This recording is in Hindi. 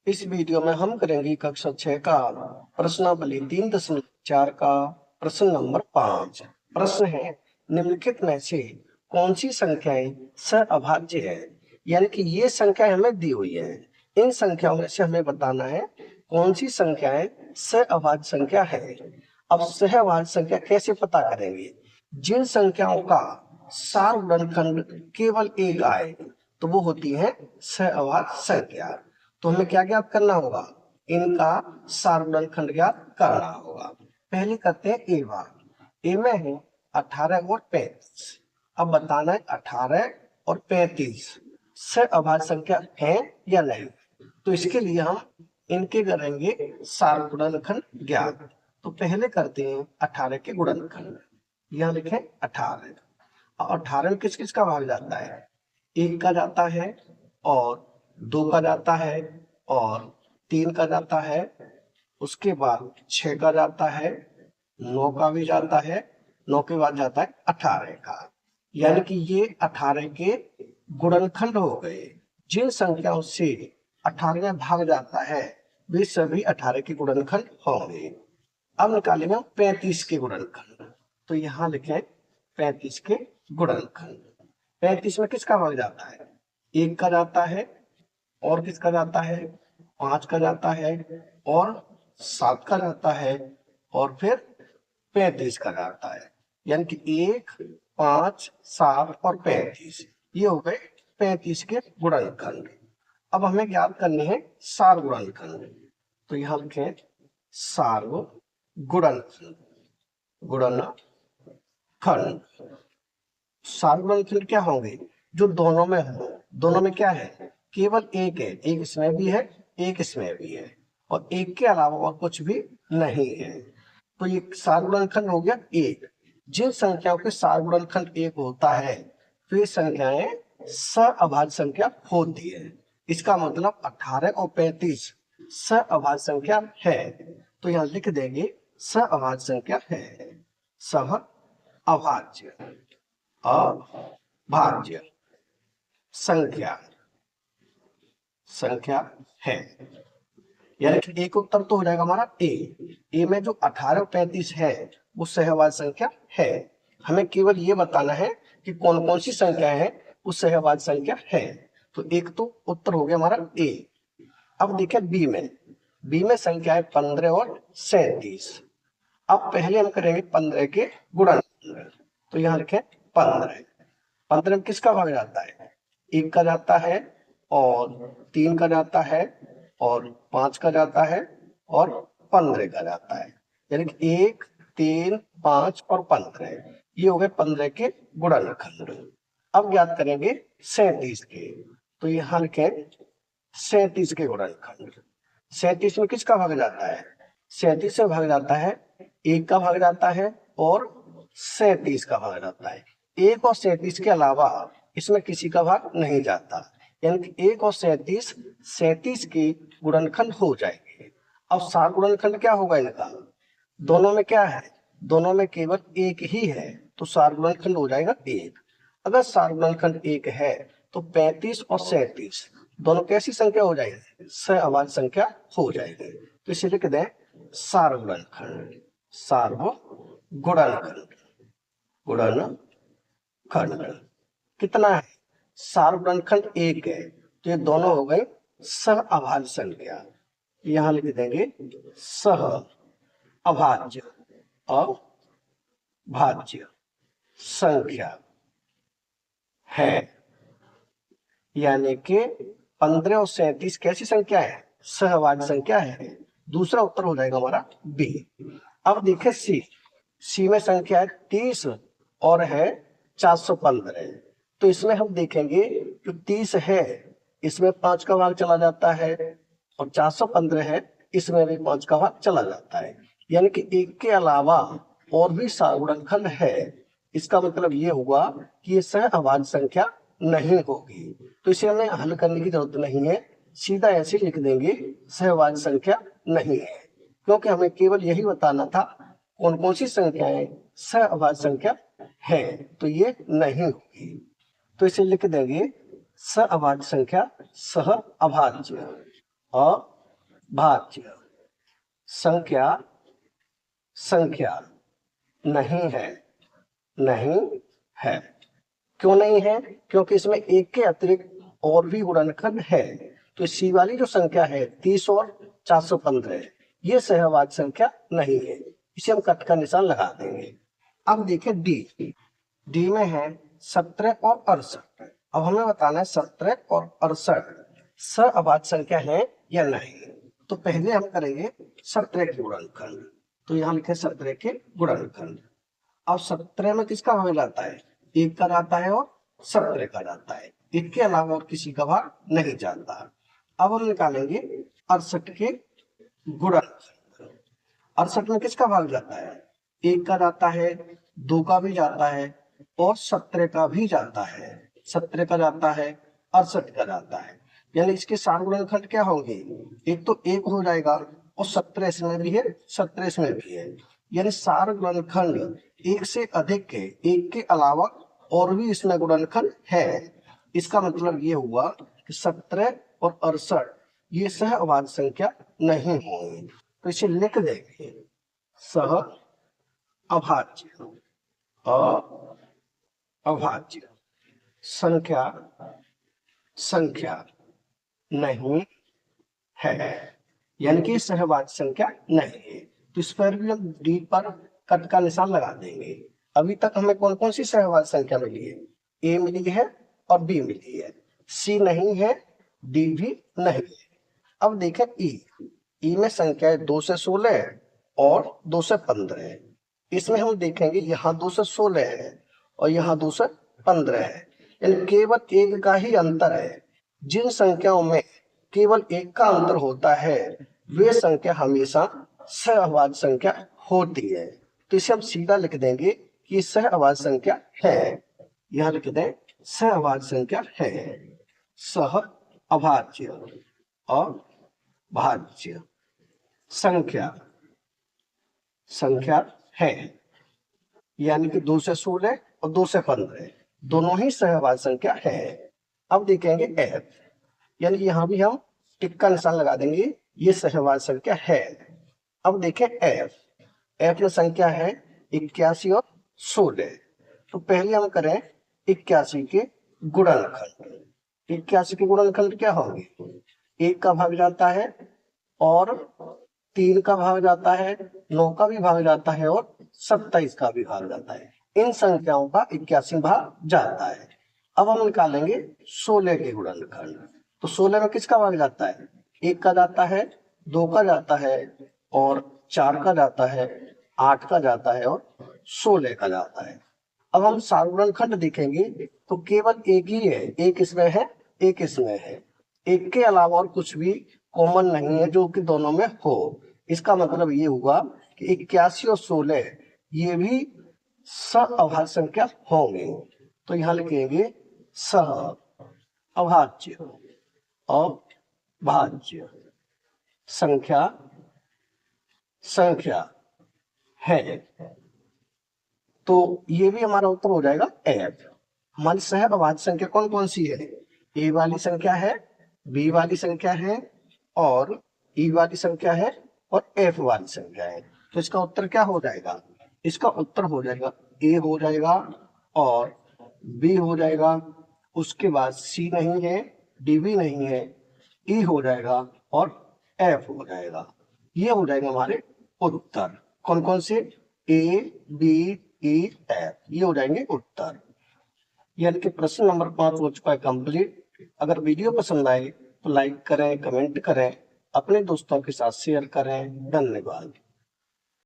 इस वीडियो में हम करेंगे कक्षा 6 का प्रश्नावली 3.4 का प्रश्न नंबर 5। प्रश्न है, निम्नलिखित में से कौन सी संख्याएं सहअभाज्य है। यानी कि ये संख्या हमें दी हुई है, इन संख्याओं में से हमें बताना है कौन सी संख्याएं सहअभाज्य संख्या है। अब सहअभाज्य संख्या कैसे पता करेंगे? जिन संख्याओं का सार गुणनखंड केवल एक आए तो वो होती है सहअभाज्य संख्या। तो हमें क्या ज्ञात करना होगा? इनका सार गुणनखंड ज्ञात करना होगा। पहले करते हैं ए बार। ए में है 18 और 35। अब बताना है 18 और 35 सहअभाज्य संख्या है या नहीं। तो इसके लिए हम इनके करेंगे सार गुणनखंड ज्ञात। तो पहले करते हैं 18 के गुणनखंड। यहाँ लिखें 18। और 18 में किस किस का भाग जाता है? 1 का जाता है और 2 का जाता है और 3 का जाता है, उसके बाद 6 का जाता है, 9 का भी जाता है, 9 के बाद जाता है 18 का। यानी कि ये 18 के गुणनखंड हो गए। जिन संख्याओं से 18 में भाग जाता है वे सभी 18 के गुणनखंड होंगे। अब निकालेंगे 35 के गुणनखंड। तो यहाँ लिखें 35 के गुणनखंड। 35 में किसका भाग जाता है? 1 का जाता है और किसका जाता है? 5 का जाता है और 7 का जाता है और फिर 35 का जाता है। यानी कि 1, 5, 7 और 35 ये हो गए 35 के गुणनखंड। अब हमें ज्ञात करने हैं सार गुणनखंड। तो यहाँ लिखें सार गुणनखंड। गुणनखंड सार गुणनखंड क्या होंगे? जो दोनों में हो। दोनों में क्या है? केवल एक है, एक इसमें भी है, एक इसमें भी है और एक के अलावा और कुछ भी नहीं है। तो ये सार गुणनखंड हो गया एक। जिन संख्याओं के सार गुणनखंड एक होता है वे संख्याएं सहअभाज्य संख्या होती है। इसका मतलब 18 और 35 सहअभाज्य संख्या है। तो यहाँ लिख देंगे सहअभाज्य संख्या है। सहअभाज्य अभाज्य संख्या है। यानी कि एक उत्तर तो हो जाएगा हमारा ए में जो 18 और 35 है वो सहअभाज्य संख्या है। हमें केवल ये बताना है कि कौन कौन सी संख्या है वो सहअभाज्य संख्या है। तो एक तो उत्तर हो गया हमारा ए। अब देखें बी में संख्या है 15 और 37। अब पहले हम करेंगे 15 के गुणनखंड। तो यहाँ लिखें 15। 15 में किसका भाग जाता है? 1 का जाता है और 3 का जाता है और 5 का जाता है और 15 का जाता है। यानी कि 1, 3, 5 और 15 ये हो गए 15 के गुणनखंड। अब ज्ञात करेंगे 37 के। तो यहाँ लिखें 37 के गुणनखंड। 37 में किसका भाग जाता है? 37 में भाग जाता है 1 का भाग जाता है और 37 का भाग जाता है। 1 और 37 के अलावा इसमें किसी का भाग नहीं जाता। यानी कि 1 और 37 के गुणनखंड हो जाएंगे। अब सार गुणनखंड क्या होगा इनका? दोनों में क्या है? दोनों में केवल एक ही है तो सार गुणनखंड हो जाएगा 1। अगर सार गुणनखंड 1 है तो 35 और 37 दोनों कैसी संख्या हो जाएगी? सहअभाज्य संख्या हो जाएगी। तो इसे लिख दें सार गुणनखंड। सार गुणनखंड कितना है? सार गुणनखंड 1 है तो ये दोनों हो गए सहअभाज्य संख्या। यहां लिख देंगे सहअभाज्य अभाज्य संख्या है। यानी कि 15 और 37 कैसी संख्या है? सहअभाज्य संख्या है। दूसरा उत्तर हो जाएगा हमारा बी। अब देखें सी में संख्या है 30 और है 415। तो इसमें हम देखेंगे जो 30 है इसमें 5 का भाग चला जाता है और 415 है इसमें भी 5 का भाग चला जाता है। यानी कि एक के अलावा और भी सार गुणनखंड है। इसका मतलब ये हुआ कि ये सहअभाज्य संख्या नहीं होगी। तो इसे हमें हल करने की जरूरत नहीं है, सीधा ऐसे लिख देंगे सहअभाज्य संख्या नहीं है। क्योंकि हमें केवल यही बताना था कौन कौन सी संख्याएं सहअभाज्य संख्या है, तो ये नहीं होगी। तो इसे लिख देंगे सहअभाज्य संख्या सहअभाज्य भाज्य। संख्या संख्या नहीं है, नहीं है। क्यों नहीं है? क्योंकि इसमें एक के अतिरिक्त और भी गुणनखंड है। तो सी वाली जो संख्या है 30 और 415, ये सहवाद संख्या नहीं है, इसे हम कट का निशान लगा देंगे। अब देखें डी। डी में है 17 और 68। अब हमें बताना है 17 और 68 सहअभाज्य संख्या है या नहीं। तो पहले हम करेंगे 17 के गुणनखंड। तो यहाँ लिखे 17 के गुणनखंड। अब 17 में किसका भाग जाता है? 1 का जाता है और 17 का जाता है। इसके अलावा और किसी का भाग नहीं जाता। अब हम निकालेंगे 68 के गुणनखंड। 68 में किसका भाग जाता है? 1 का जाता है, 2 का भी जाता है और 17 का भी जाता है। 17 का जाता है, 68 का जाता है। यानी इसके 4 गुणनखंड क्या होंगे? एक तो 1 हो जाएगा और 17 इसमें भी है, 17 इसमें भी है। यानी 4 गुणनखंड 1 से अधिक के, 1 के अलावा और भी इसमें गुणनखंड है। इसका मतलब ये हुआ कि 17 और 68 ये सहअभाज्य संख्या नहीं होंगी। तो इसे लिख देंगे सहअभाज्य। अभाज्य संख्या संख्या नहीं है, यानी कि सहवाच्य संख्या नहीं है। तो इस पर भी हम डी पर कट का निशान लगा देंगे। अभी तक हमें कौन कौन सी सहवाच्य संख्या मिली है? ए मिली है और बी मिली है, सी नहीं है, डी भी नहीं है। अब देखें ई। ई में संख्या 2 से 16 और 2 से 15 है। इसमें हम देखेंगे यहाँ 2 से 16 है और यहाँ 2 से 15 है, यानी केवल एक का ही अंतर है। जिन संख्याओं में केवल एक का अंतर होता है वे संख्या हमेशा सहअभाज्य संख्या होती है। तो इसे हम सीधा लिख देंगे कि सहअभाज्य संख्या है। यहां लिख दें सहअभाज्य संख्या है। सहअभाज्य अभाज्य संख्या संख्या है, यानी कि 2 से 16 और 2 से 15 दोनों ही सहअभाज्य संख्या है। अब देखेंगे एफ, यानी यहां भी हम टिक का निशान लगा देंगे, ये सहअभाज्य संख्या है। अब देखें एफ। एफ में संख्या है 81 और 16। तो पहले हम करें 81 के गुणनखंड। 81 के गुणनखंड क्या होंगे? 1 का भाग जाता है और 3 का भाग जाता है, 9 का भी भाग जाता है और 27 का भी भाग जाता है। इन संख्याओं का 81 भाग जाता है। अब हम निकालेंगे 16 के गुणनखंड। तो 16 में किसका भाग जाता है? 1 का जाता है, 2 का जाता है और 4 का जाता है, 8 का जाता है और 16 का जाता है। अब हम गुणनखंड देखेंगे तो केवल एक ही है, एक इसमें है, एक इसमें है। एक के अलावा और कुछ भी कॉमन नहीं है जो कि दोनों में हो। इसका मतलब ये हुआ कि 81 और 16 ये भी सहअभाज्य संख्या होंगे। तो यहाँ लिखेंगे सहअभाज्य अभाज्य संख्या संख्या है। तो ये भी हमारा उत्तर हो जाएगा एफ। हमारी सहअभाज्य संख्या कौन कौन सी है? ए वाली संख्या है, बी वाली संख्या है और ई वाली संख्या है और एफ वाली संख्या है। तो इसका उत्तर क्या हो जाएगा? इसका उत्तर हो जाएगा ए हो जाएगा और बी हो जाएगा, उसके बाद सी नहीं है, डी भी नहीं है, ई हो जाएगा और एफ हो जाएगा। ये हो जाएगा हमारे उत्तर। कौन कौन से? ए बी ई एफ, ये हो जाएंगे उत्तर। यानी कि प्रश्न नंबर 5 हो चुका है कंप्लीट। अगर वीडियो पसंद आए तो लाइक करें, कमेंट करें, अपने दोस्तों के साथ शेयर करें। धन्यवाद।